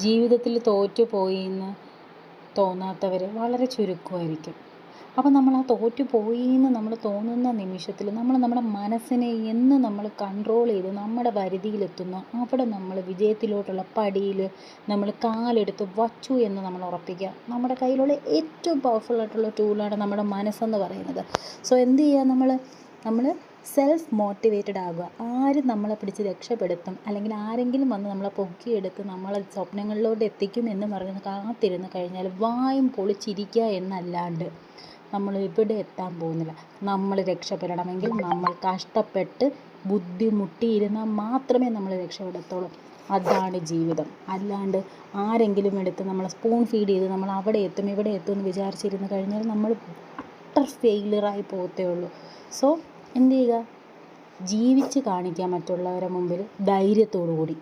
ജീവിതത്തിൽ തോറ്റുപോയി എന്ന് തോന്നാത്തവർ വളരെ ചുരുക്കമായിരിക്കും. അപ്പോൾ നമ്മൾ ആ തോറ്റുപോയി എന്ന് നമ്മൾ തോന്നുന്ന നിമിഷത്തിൽ നമ്മുടെ മനസ്സിനെ എന്ന് നമ്മൾ കൺട്രോൾ ചെയ്ത് നമ്മുടെ പരിധിയിലെത്തുന്നു, അവിടെ നമ്മൾ വിജയത്തിലോട്ടുള്ള പടിയിൽ നമ്മൾ കാലെടുത്ത് വച്ചു എന്ന് നമ്മൾ ഉറപ്പിക്കുക. നമ്മുടെ കയ്യിലുള്ള ഏറ്റവും പവർഫുൾ ആയിട്ടുള്ള ടൂളാണ് നമ്മുടെ മനസ്സെന്ന് പറയുന്നത്. സോ എന്ത് ചെയ്യുക, നമ്മൾ സെൽഫ് മോട്ടിവേറ്റഡ് ആകുക. ആരും നമ്മളെ പിടിച്ച് രക്ഷപ്പെടുത്തും അല്ലെങ്കിൽ ആരെങ്കിലും വന്ന് നമ്മളെ പൊക്കിയെടുത്ത് നമ്മളെ സ്വപ്നങ്ങളിലോട്ട് എത്തിക്കും എന്ന് പറഞ്ഞ് കാത്തിരുന്ന് കഴിഞ്ഞാൽ വായും പൊളിച്ചിരിക്കുക എന്നല്ലാണ്ട് നമ്മൾ ഇവിടെ എത്താൻ പോകുന്നില്ല. നമ്മൾ രക്ഷപ്പെടണമെങ്കിൽ നമ്മൾ കഷ്ടപ്പെട്ട് ബുദ്ധിമുട്ടിയിരുന്നാൽ മാത്രമേ നമ്മൾ രക്ഷപ്പെടത്തുള്ളൂ. അതാണ് ജീവിതം. അല്ലാണ്ട് ആരെങ്കിലും എടുത്ത് നമ്മളെ സ്പൂൺ ഫീഡ് ചെയ്ത് നമ്മൾ അവിടെ എത്തും ഇവിടെ എത്തും എന്ന് വിചാരിച്ചിരുന്ന് കഴിഞ്ഞാൽ നമ്മൾ അട്ടർ ഫെയിലിയറായി പോകത്തേ ഉള്ളൂ. സോ എന്ത് ചെയ്യുക, ജീവിച്ച് കാണിക്കുക മറ്റുള്ളവരുടെ മുമ്പിൽ ധൈര്യത്തോടു കൂടി.